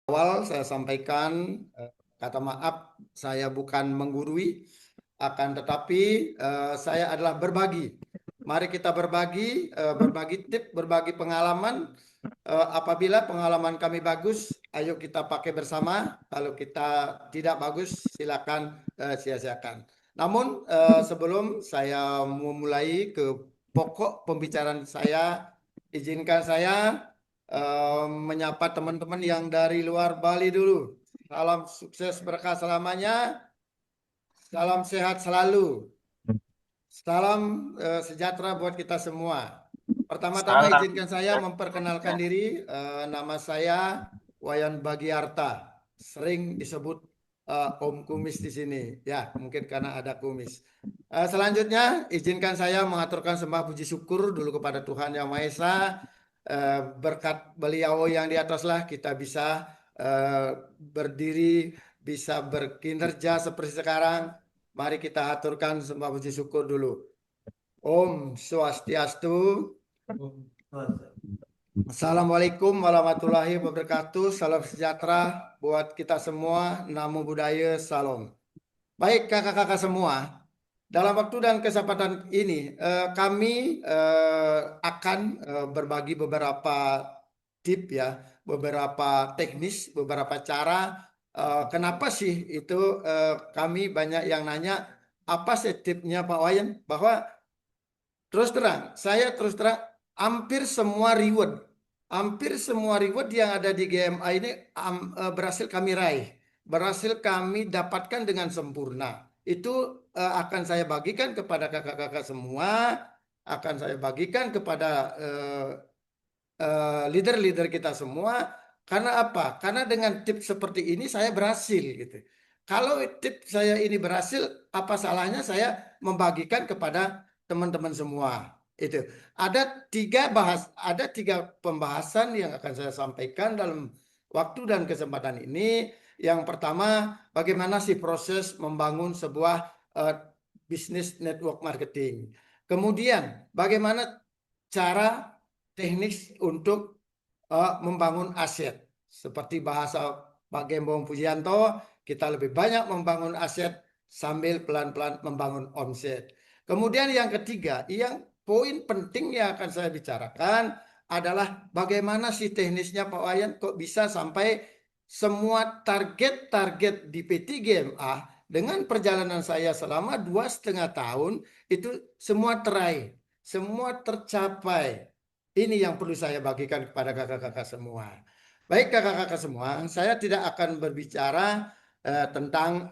Awal saya sampaikan kata maaf, saya bukan menggurui, akan tetapi saya adalah berbagi. Mari kita berbagi, berbagi tip, berbagi pengalaman. Apabila pengalaman kami bagus, ayo kita pakai bersama. Kalau kita tidak bagus, silakan sia-siakan. Namun sebelum saya memulai ke pokok pembicaraan saya, izinkan saya menyapa teman-teman yang dari luar Bali dulu. Salam sukses berkah selamanya, salam sehat selalu, salam sejahtera buat kita semua. Pertama-tama Salam. izinkan saya memperkenalkan diri. Nama saya Wayan Bagiarta, sering disebut Om Kumis di sini. Ya, mungkin karena ada kumis. Selanjutnya, izinkan saya mengaturkan sembah puji syukur dulu kepada Tuhan Yang Maha Esa. Berkat beliau yang di ataslah kita bisa berdiri, bisa berkinerja seperti sekarang. Mari kita aturkan sembah puji syukur dulu. Om Swastiastu. Assalamualaikum warahmatullahi wabarakatuh. Salam sejahtera buat kita semua. Namo Buddhaya, salam. Baik kakak-kakak semua, dalam waktu dan kesempatan ini kami akan berbagi beberapa tip ya, beberapa teknis, beberapa cara. Kenapa sih itu kami banyak yang nanya apa sih tipnya Pak Wayan? Bahwa terus terang, saya terus terang hampir semua reward yang ada di GMA ini berhasil kami raih, berhasil kami dapatkan dengan sempurna. Itu akan saya bagikan kepada kakak-kakak semua, akan saya bagikan kepada leader-leader kita semua. Karena apa? Karena dengan tips seperti ini saya berhasil gitu. Kalau tips saya ini berhasil, apa salahnya saya membagikan kepada teman-teman semua? Itu ada tiga pembahasan yang akan saya sampaikan dalam waktu dan kesempatan ini. Yang pertama, bagaimana sih proses membangun sebuah eh, bisnis network marketing. Kemudian, bagaimana cara teknis untuk membangun aset. Seperti bahasa Pak Gembong Pujianto, kita lebih banyak membangun aset sambil pelan-pelan membangun omset. Kemudian yang ketiga, yang poin penting yang akan saya bicarakan adalah bagaimana sih teknisnya Pak Wayan kok bisa sampai semua target-target di P3GMA dengan perjalanan saya selama 2,5 tahun itu semua teraih, semua tercapai. Ini yang perlu saya bagikan kepada kakak-kakak semua. Baik kakak-kakak semua, saya tidak akan berbicara tentang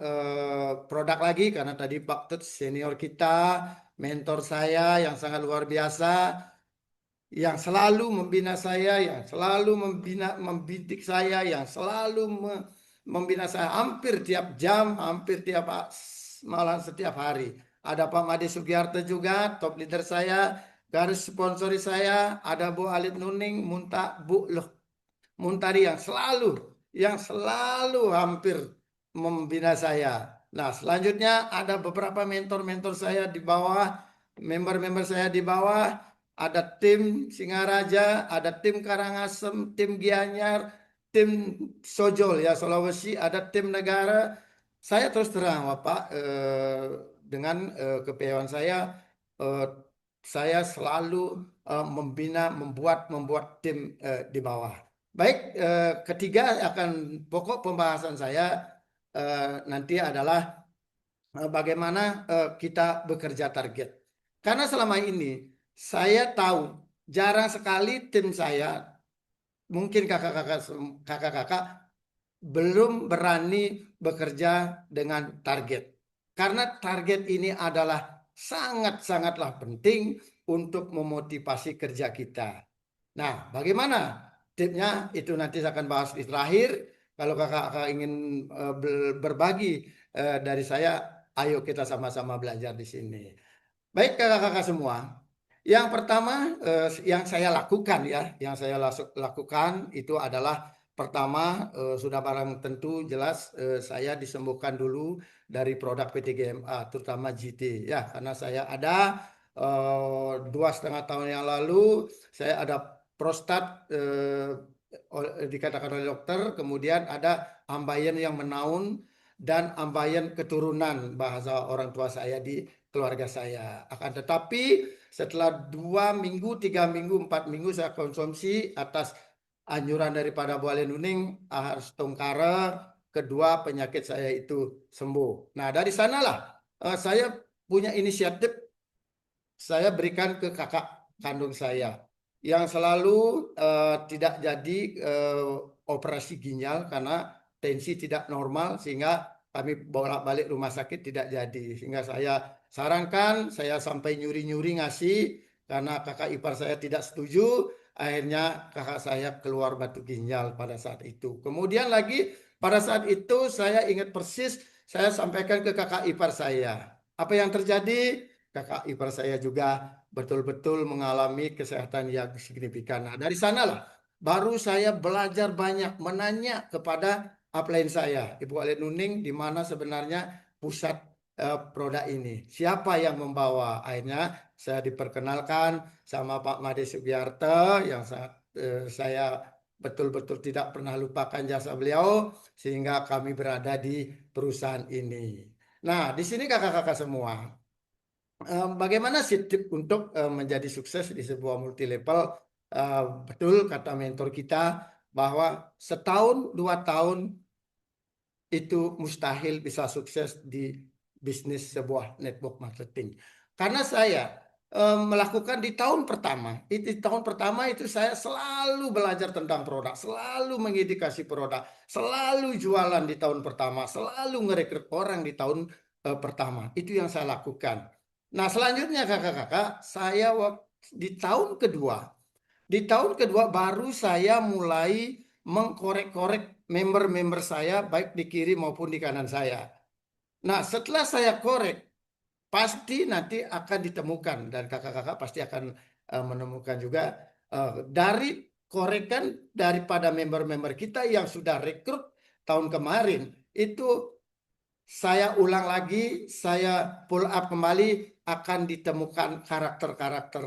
produk lagi karena tadi Pak Tut senior kita, mentor saya yang sangat luar biasa, yang selalu membina saya, yang selalu membidik saya, yang selalu membina saya hampir tiap jam, hampir tiap malam setiap hari. Ada Pak Made Sugiarto juga, top leader saya, garis sponsori saya, ada Bu Alit Nuning, Bu loh, Muntari yang selalu hampir membina saya. Nah, selanjutnya ada beberapa mentor-mentor saya di bawah, member-member saya di bawah, ada tim Singaraja, ada tim Karangasem, tim Gianyar, tim Sojol ya Sulawesi, ada tim negara. Saya terus terang Bapak dengan kepeyauan eh, saya selalu membina, membuat tim di bawah. Baik, ketiga akan pokok pembahasan saya nanti adalah bagaimana kita bekerja target. Karena selama ini saya tahu jarang sekali tim saya, mungkin kakak-kakak belum berani bekerja dengan target. Karena target ini adalah sangat-sangatlah penting untuk memotivasi kerja kita. Nah, bagaimana tipnya? Itu nanti saya akan bahas di terakhir. Kalau kakak-kakak ingin berbagi dari saya, ayo kita sama-sama belajar di sini. Baik kakak-kakak semua. Yang pertama yang saya lakukan ya, yang saya lakukan itu adalah pertama sudah barang tentu jelas saya disembuhkan dulu dari produk PT GMA terutama GT ya karena saya ada 2,5 tahun yang lalu saya ada prostat dikatakan oleh dokter, kemudian ada ambayan yang menaun dan ambayan keturunan bahasa orang tua saya di keluarga saya. Akan tetapi setelah 2 minggu, 3 minggu, 4 minggu saya konsumsi atas anjuran daripada Bu Ale Nuning, harus tongkara, kedua penyakit saya itu sembuh. Nah dari sanalah saya punya inisiatif, saya berikan ke kakak kandung saya yang selalu tidak jadi operasi ginjal karena tensi tidak normal sehingga kami bolak-balik rumah sakit tidak jadi. Sehingga saya sarankan, saya sampai nyuri-nyuri ngasih karena kakak ipar saya tidak setuju. Akhirnya kakak saya keluar batu ginjal pada saat itu. Kemudian lagi pada saat itu saya ingat persis, saya sampaikan ke kakak ipar saya. Apa yang terjadi? Kakak ipar saya juga betul-betul mengalami kesehatan yang signifikan. Nah, dari sanalah baru saya belajar banyak menanya kepada upline saya, Ibu Ale Nuning, di mana sebenarnya pusat produk ini. Siapa yang membawa? Akhirnya saya diperkenalkan sama Pak Made Sugiarto yang saya betul-betul tidak pernah lupakan jasa beliau sehingga kami berada di perusahaan ini. Nah, di sini kakak-kakak semua, bagaimana sih tip untuk menjadi sukses di sebuah multi level? Betul kata mentor kita bahwa setahun 2 tahun itu mustahil bisa sukses di bisnis sebuah network marketing. Karena saya melakukan di tahun pertama, itu saya selalu belajar tentang produk, selalu mengedukasi produk, selalu jualan di tahun pertama, selalu ngerekrut orang di tahun pertama. Itu yang saya lakukan. Nah, selanjutnya kakak-kakak, saya di tahun kedua baru saya mulai mengkorek-korek member-member saya baik di kiri maupun di kanan saya. Nah, setelah saya korek, pasti nanti akan ditemukan dan kakak-kakak pasti akan menemukan juga dari korekan daripada member-member kita yang sudah rekrut tahun kemarin itu saya ulang lagi, saya pull up kembali, akan ditemukan karakter-karakter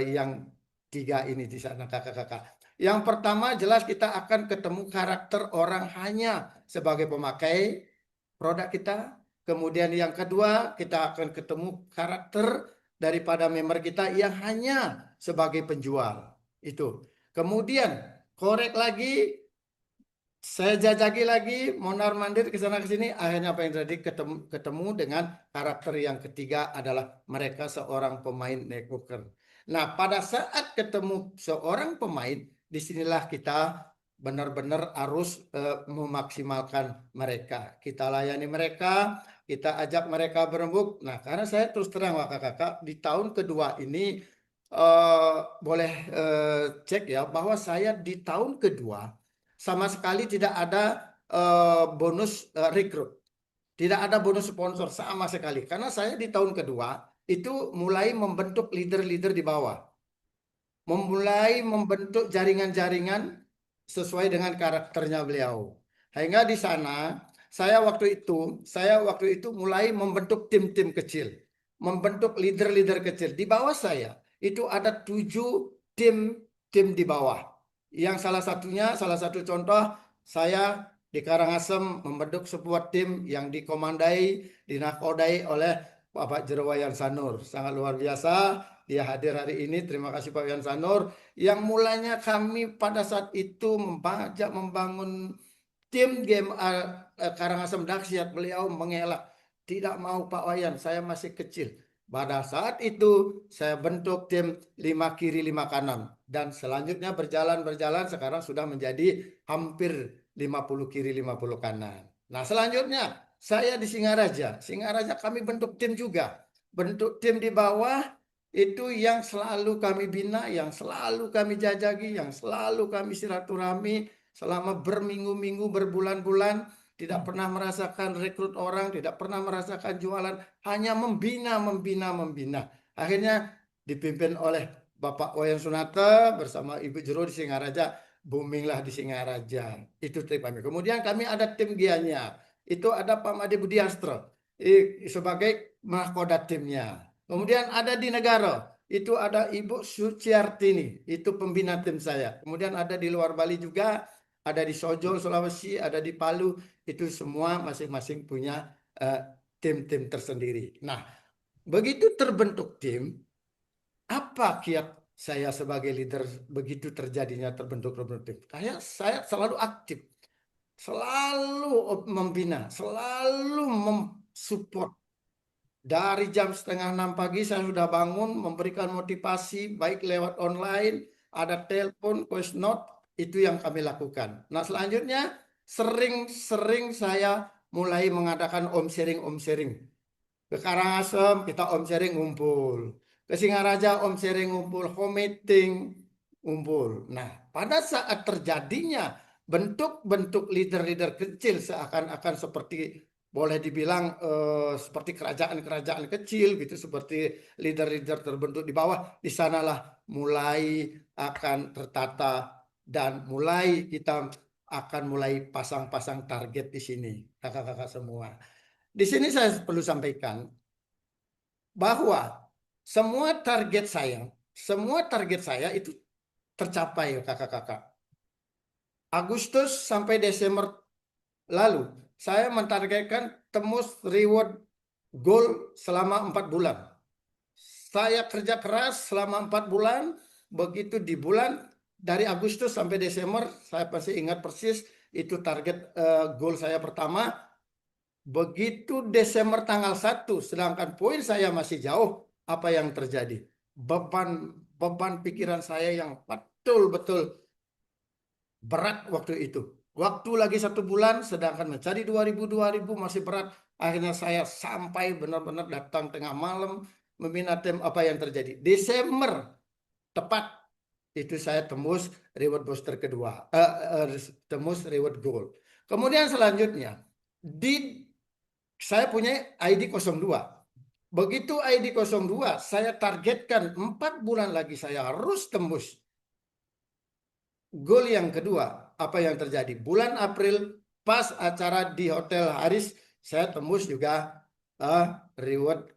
yang tiga ini di sana kakak-kakak. Yang pertama jelas kita akan ketemu karakter orang hanya sebagai pemakai produk kita. Kemudian yang kedua kita akan ketemu karakter daripada member kita yang hanya sebagai penjual. Itu. Kemudian korek lagi, saya jajaki lagi mondar mandir ke sana ke sini, akhirnya apa yang terjadi, ketemu dengan karakter yang ketiga adalah mereka seorang pemain networker. Nah, pada saat ketemu seorang pemain, disinilah kita benar-benar harus memaksimalkan mereka. Kita layani mereka, kita ajak mereka berembuk. Nah, karena saya terus terang kakak-kakak, di tahun kedua ini boleh cek ya bahwa saya di tahun kedua sama sekali tidak ada bonus rekrut, tidak ada bonus sponsor sama sekali. Karena saya di tahun kedua itu mulai membentuk leader-leader di bawah, memulai membentuk jaringan-jaringan sesuai dengan karakternya beliau. Sehingga di sana saya waktu itu mulai membentuk tim-tim kecil, membentuk leader-leader kecil. Di bawah saya itu ada 7 tim di bawah. Yang salah satu contoh, saya di Karangasem membentuk sebuah tim yang dikomandai, dinakodai oleh Bapak Jerowayan Sanur. Sangat luar biasa dia hadir hari ini. Terima kasih Pak Yan Sanur. Yang mulanya kami pada saat itu membangun tim game Karangasem dahsyat, beliau mengelak. Tidak mau Pak Wayan, saya masih kecil. Pada saat itu saya bentuk tim 5 kiri 5 kanan. Dan selanjutnya berjalan sekarang sudah menjadi hampir 50 kiri 50 kanan. Nah selanjutnya saya di Singaraja. Singaraja kami bentuk tim juga. Bentuk tim di bawah itu yang selalu kami bina, yang selalu kami jajaki, yang selalu kami silaturahmi selama berminggu-minggu, berbulan-bulan, tidak pernah merasakan rekrut orang, tidak pernah merasakan jualan, hanya membina, membina, membina. Akhirnya dipimpin oleh Bapak Wayan Sunata bersama Ibu Jero di Singaraja, boominglah di Singaraja. Itu tim kami. Kemudian kami ada tim Gianya. Itu ada Pak Made Budiastro sebagai mahkota timnya. Kemudian ada di Negara. itu ada Ibu Suciartini, itu pembina tim saya. Kemudian ada di luar Bali juga, ada di Sojol, Sulawesi, ada di Palu, itu semua masing-masing punya tim-tim tersendiri. Nah, begitu terbentuk tim, apa kiat saya sebagai leader begitu terjadinya terbentuk tim? Saya selalu aktif, selalu membina, selalu mensupport. Dari jam setengah 6 pagi saya sudah bangun memberikan motivasi baik lewat online, ada telepon, voice note, itu yang kami lakukan. Nah selanjutnya sering-sering saya mulai mengadakan om sharing. Ke Karangasem kita om sharing ngumpul. Ke Singaraja om sharing ngumpul, home meeting ngumpul. Nah, pada saat terjadinya bentuk-bentuk leader-leader kecil seakan-akan seperti boleh dibilang seperti kerajaan-kerajaan kecil gitu, seperti leader-leader terbentuk di bawah, di sanalah mulai akan tertata dan mulai kita akan mulai pasang-pasang target di sini, kakak-kakak semua. Di sini saya perlu sampaikan bahwa semua target saya itu tercapai kakak-kakak. Agustus sampai Desember lalu, saya mentargetkan tembus reward goal selama 4 bulan. Saya kerja keras selama 4 bulan, begitu di bulan dari Agustus sampai Desember, saya pasti ingat persis, itu target goal saya pertama. Begitu Desember tanggal 1, sedangkan poin saya masih jauh, apa yang terjadi? Beban pikiran saya yang betul-betul berat waktu itu. Waktu lagi 1 bulan, sedangkan mencari 2000 masih berat. Akhirnya saya sampai benar-benar datang tengah malam membina tim. Apa yang terjadi? Desember tepat itu saya tembus reward booster kedua, tembus reward goal. Kemudian selanjutnya saya punya ID 02. Begitu ID 02, saya targetkan 4 bulan lagi saya harus tembus goal yang kedua. Apa yang terjadi? Bulan April pas acara di Hotel Haris, saya tembus juga reward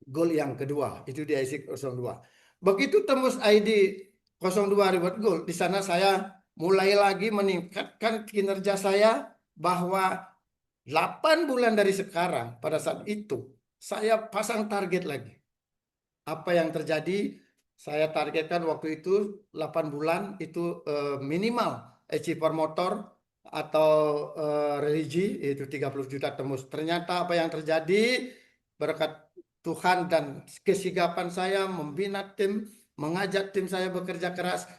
goal yang kedua. Itu di ID 02. Begitu tembus ID 02 reward goal, di sana saya mulai lagi meningkatkan kinerja saya bahwa 8 bulan dari sekarang pada saat itu saya pasang target lagi. Apa yang terjadi? Saya targetkan waktu itu 8 bulan itu minimal achiever motor atau religi itu 30 juta tembus. Ternyata apa yang terjadi berkat Tuhan dan kesigapan saya membina tim, mengajak tim saya bekerja keras,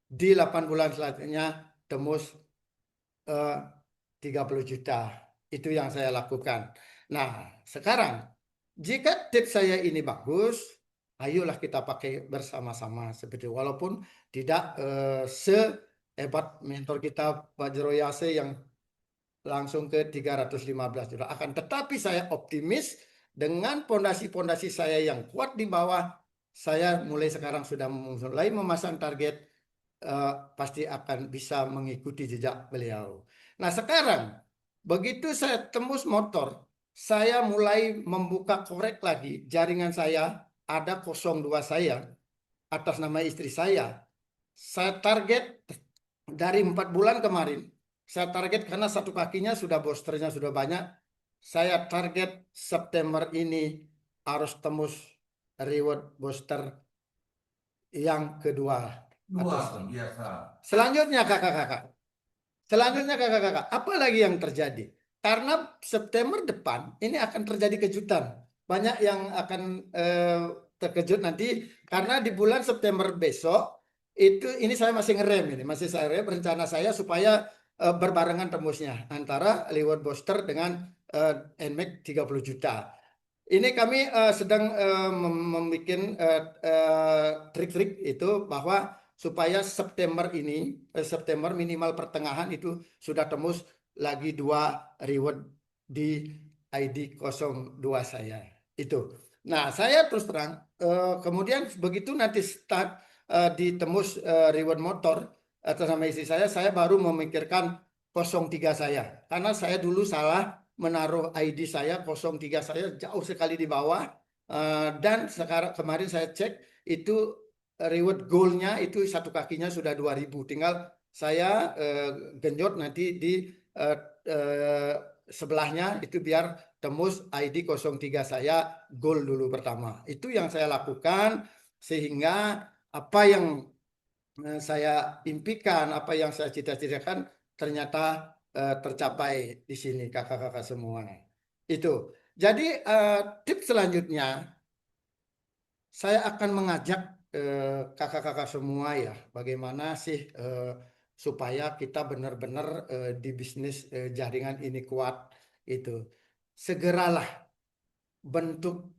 di 8 bulan selanjutnya tembus 30 juta. Itu yang saya lakukan. Nah, sekarang jika tips saya ini bagus, ayolah kita pakai bersama-sama seperti walaupun tidak sehebat mentor kita Pak Jero Yase yang langsung ke 315 juta. Akan tetapi saya optimis dengan pondasi-pondasi saya yang kuat di bawah, saya mulai sekarang sudah mulai memasang target, pasti akan bisa mengikuti jejak beliau. Nah sekarang begitu saya tembus motor, saya mulai membuka korek lagi jaringan saya, ada 02 saya atas nama istri saya. Saya target dari 4 bulan kemarin, saya target karena satu kakinya sudah boosternya sudah banyak, saya target September ini harus tembus reward booster yang kedua. Luar biasa. Selanjutnya kakak-kakak, apa lagi yang terjadi? Karena September depan ini akan terjadi kejutan. Banyak yang akan terkejut nanti karena di bulan September besok itu ini saya masih ngerem ini, masih saya rem rencana saya supaya berbarengan tembusnya antara reward booster dengan NMAX 30 juta. Ini kami sedang membuat trik-trik itu bahwa supaya September ini, September minimal pertengahan itu sudah tembus lagi 2 reward di ID 02 saya. Itu. Nah, saya terus terang, kemudian begitu nanti start ditembus reward motor atas nama istri saya baru memikirkan 03 saya. Karena saya dulu salah menaruh ID saya 03 saya jauh sekali di bawah, dan sekarang kemarin saya cek itu reward goalnya itu satu kakinya sudah 2.000. Tinggal saya genjot nanti di eh, eh, sebelahnya itu biar tembus ID 03 saya goal dulu pertama. Itu yang saya lakukan sehingga apa yang saya impikan, apa yang saya cita-citakan ternyata tercapai di sini kakak-kakak semua. Itu. Jadi tips selanjutnya saya akan mengajak kakak-kakak semua ya, bagaimana sih supaya kita benar-benar di bisnis jaringan ini kuat itu. Segeralah bentuk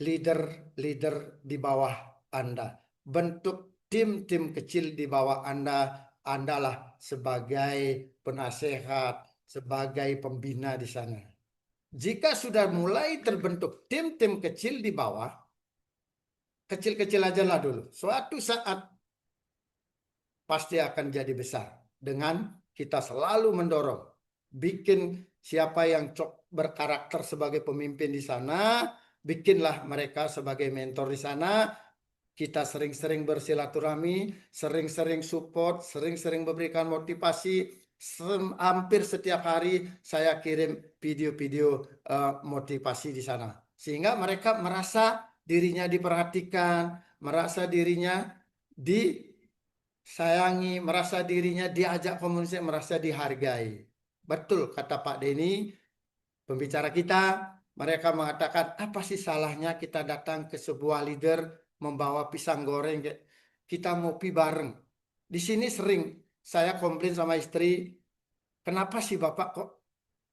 leader-leader di bawah Anda. Bentuk tim-tim kecil di bawah Anda. Andalah sebagai penasehat, sebagai pembina di sana. Jika sudah mulai terbentuk tim-tim kecil di bawah, kecil-kecil aja lah dulu. Suatu saat pasti akan jadi besar. Dengan kita selalu mendorong. Bikin siapa yang berkarakter sebagai pemimpin di sana, bikinlah mereka sebagai mentor di sana. Kita sering-sering bersilaturahmi, sering-sering support, sering-sering memberikan motivasi. Hampir setiap hari saya kirim video-video motivasi di sana. Sehingga mereka merasa dirinya diperhatikan, merasa dirinya disayangi, merasa dirinya diajak komunikasi, merasa dihargai. Betul kata Pak Denny, pembicara kita, mereka mengatakan apa sih salahnya kita datang ke sebuah leader membawa pisang goreng, kita ngopi bareng. Di sini sering saya komplain sama istri, kenapa sih Bapak kok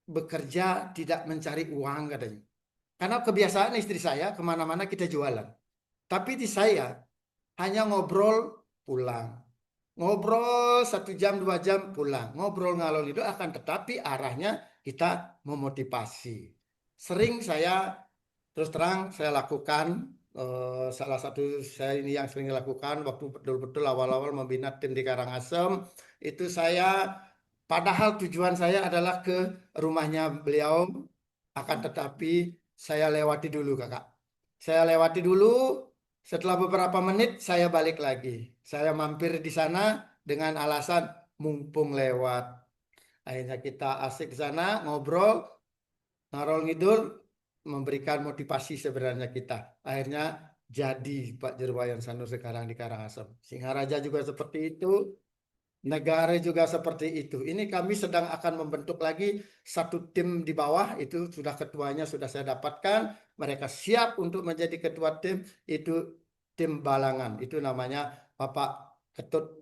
bekerja tidak mencari uang katanya. Karena kebiasaan istri saya kemana-mana kita jualan. Tapi di saya hanya ngobrol pulang. Ngobrol 1 jam 2 jam pulang. Ngobrol ngalor itu akan tetapi arahnya kita memotivasi. Sering saya terus terang saya lakukan salah satu saya ini yang sering dilakukan waktu betul-betul awal-awal membina tim di Karangasem itu saya padahal tujuan saya adalah ke rumahnya beliau akan tetapi saya lewati dulu kakak. Saya lewati dulu setelah beberapa menit saya balik lagi. Saya mampir di sana dengan alasan mumpung lewat. Akhirnya kita asik di sana ngobrol, ngarol ngidul, memberikan motivasi sebenarnya kita. Akhirnya jadi Pak Jerwayan Sanur sekarang di Karangasem. Singaraja juga seperti itu, negara juga seperti itu. Ini kami sedang akan membentuk lagi satu tim di bawah, itu sudah ketuanya sudah saya dapatkan. Mereka siap untuk menjadi ketua tim, itu tim Balangan. Itu namanya Bapak Ketut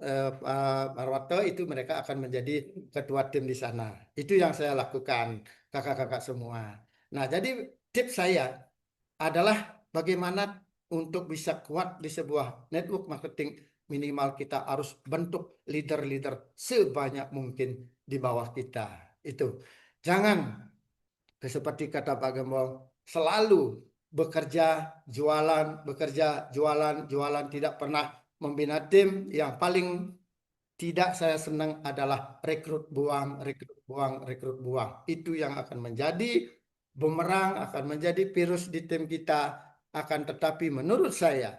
Marwato, itu mereka akan menjadi ketua tim di sana. Itu yang saya lakukan, kakak-kakak semua. Nah, jadi tips saya adalah bagaimana untuk bisa kuat di sebuah network marketing minimal kita harus bentuk leader-leader sebanyak mungkin di bawah kita. Itu. Jangan seperti kata Pak Gembong, selalu bekerja, jualan, bekerja, jualan, jualan, tidak pernah membina tim. Yang paling tidak saya senang adalah rekrut buang, rekrut buang, rekrut buang. Itu yang akan menjadi bumerang, akan menjadi virus di tim kita. Akan tetapi menurut saya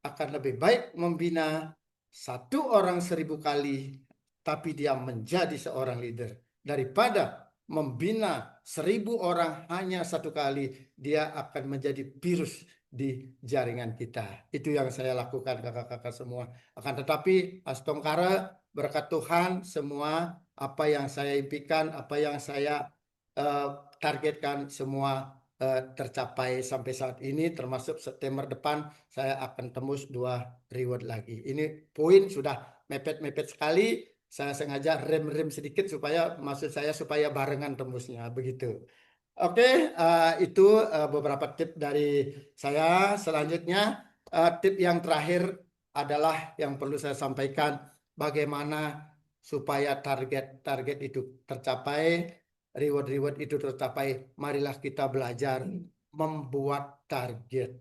akan lebih baik membina 1 orang 1.000 kali, tapi dia menjadi seorang leader daripada membina 1.000 orang hanya 1 kali, dia akan menjadi virus di jaringan kita. Itu yang saya lakukan kakak-kakak semua. Akan tetapi Astongkara berkat Tuhan semua apa yang saya impikan, apa yang saya eh, targetkan semua tercapai sampai saat ini, termasuk September depan saya akan tembus 2 reward lagi. Ini poin sudah mepet-mepet sekali. Saya sengaja rem-rem sedikit supaya maksud saya supaya barengan tembusnya begitu. Oke, itu beberapa tips dari saya. Selanjutnya, tip yang terakhir adalah yang perlu saya sampaikan, bagaimana supaya target-target itu tercapai, reward-reward itu tercapai. Marilah kita belajar membuat target.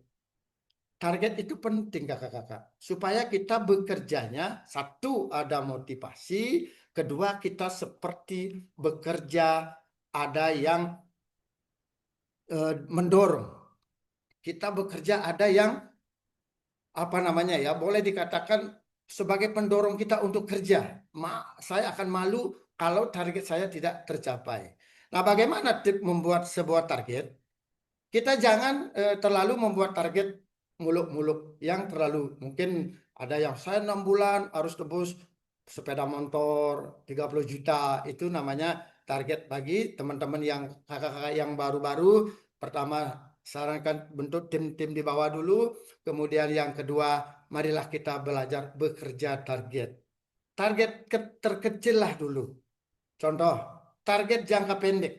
Target itu penting kakak-kakak, supaya kita bekerjanya, satu ada motivasi, kedua kita seperti bekerja ada yang mendorong. Kita bekerja ada yang apa namanya ya, boleh dikatakan sebagai pendorong kita untuk kerja. Saya akan malu kalau target saya tidak tercapai. Nah, bagaimana tips membuat sebuah target? Kita jangan terlalu membuat target muluk-muluk yang terlalu, mungkin ada yang saya 6 bulan harus tebus sepeda motor 30 juta. Itu namanya target bagi teman-teman yang kakak-kakak yang baru-baru. Pertama, sarankan bentuk tim-tim di bawah dulu. Kemudian yang kedua, marilah kita belajar bekerja target. Target terkecil lah dulu. Contoh, target jangka pendek.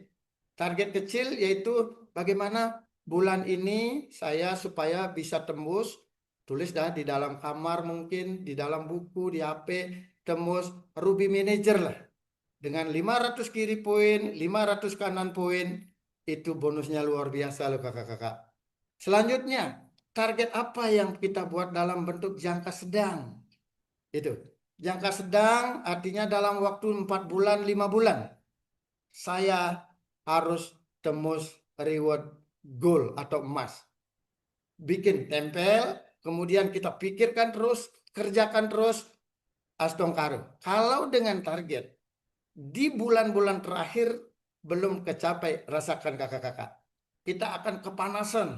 Target kecil yaitu bagaimana bulan ini saya supaya bisa tembus, tulis dah di dalam kamar mungkin, di dalam buku, di HP, tembus Ruby Manager lah. Dengan 500 kiri poin, 500 kanan poin, itu bonusnya luar biasa loh kakak-kakak. Selanjutnya, target apa yang kita buat dalam bentuk jangka sedang? Itu. Jangka sedang artinya dalam waktu 4 bulan, 5 bulan. Saya harus tembus reward goal atau emas. Bikin tempel, kemudian kita pikirkan terus, kerjakan terus, Astongkaro. Kalau dengan target di bulan-bulan terakhir belum kecapai, rasakan kakak-kakak. Kita akan kepanasan,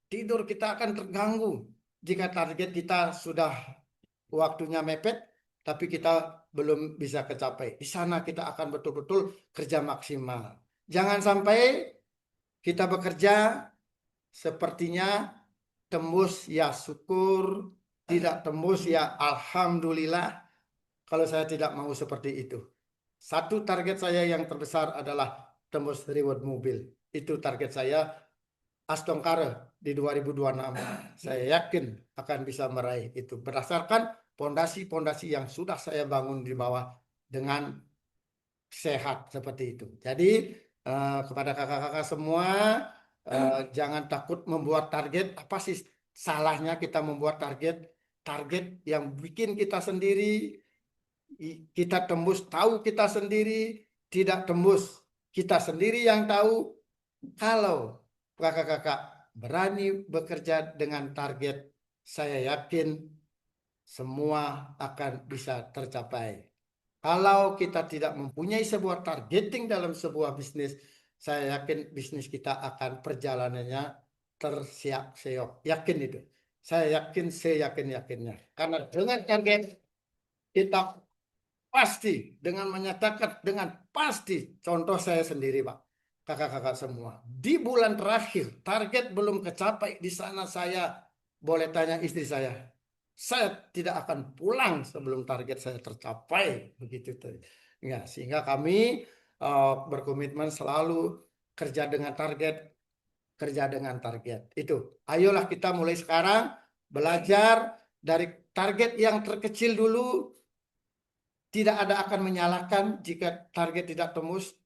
tidur kita akan terganggu. Jika target kita sudah waktunya mepet, tapi kita belum bisa kecapai. Di sana kita akan betul-betul kerja maksimal. Jangan sampai kita bekerja sepertinya tembus ya syukur, tidak tembus ya alhamdulillah. Kalau saya tidak mau seperti itu. Satu target saya yang terbesar adalah tembus reward mobil. Itu target saya Astongkara di 2026. Saya yakin akan bisa meraih itu berdasarkan pondasi-pondasi yang sudah saya bangun di bawah dengan sehat seperti itu. Jadi kepada kakak-kakak semua jangan takut membuat target. Apa sih salahnya kita membuat target? Target yang bikin kita sendiri, kita tembus tahu kita sendiri, tidak tembus kita sendiri yang tahu. Kalau kakak-kakak berani bekerja dengan target, saya yakin semua akan bisa tercapai. Kalau kita tidak mempunyai sebuah targeting dalam sebuah bisnis, saya yakin bisnis kita akan perjalanannya tersiak-siok. Yakin itu. Saya yakin, saya yakin-yakinnya. Karena dengan target kita pasti, dengan menyatakan dengan pasti, contoh saya sendiri Pak, kakak-kakak semua. Di bulan terakhir, target belum kecapai, di sana saya boleh tanya istri saya tidak akan pulang sebelum target saya tercapai begitu tuh. Ya, sehingga kami berkomitmen selalu kerja dengan target, kerja dengan target. Itu. Ayolah kita mulai sekarang belajar dari target yang terkecil dulu. Tidak ada akan menyalahkan jika target tidak tembus.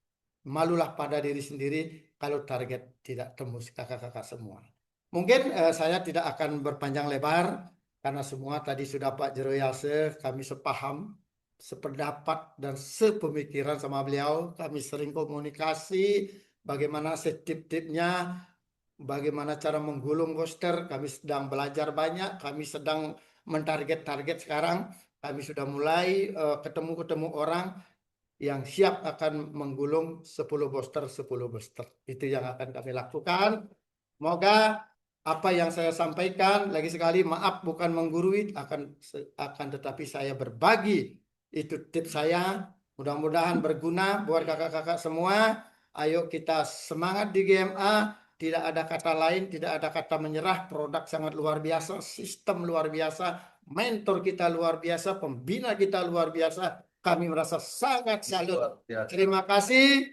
Malulah pada diri sendiri kalau target tidak tembus kakak-kakak semua. Mungkin saya tidak akan berpanjang lebar karena semua tadi sudah Pak Jeroyase, kami sepaham, sependapat dan sepemikiran sama beliau. Kami sering komunikasi bagaimana setip-tipnya, bagaimana cara menggulung poster. Kami sedang belajar banyak, kami sedang mentarget-target sekarang. Kami sudah mulai ketemu-ketemu orang yang siap akan menggulung 10 poster, 10 poster. Itu yang akan kami lakukan. Semoga apa yang saya sampaikan, lagi sekali maaf bukan menggurui, akan tetapi saya berbagi. Itu tips saya. Mudah-mudahan berguna buat kakak-kakak semua. Ayo kita semangat di GMA. Tidak ada kata lain, tidak ada kata menyerah. Produk sangat luar biasa, sistem luar biasa, mentor kita luar biasa, pembina kita luar biasa. Kami merasa sangat salut. Terima kasih.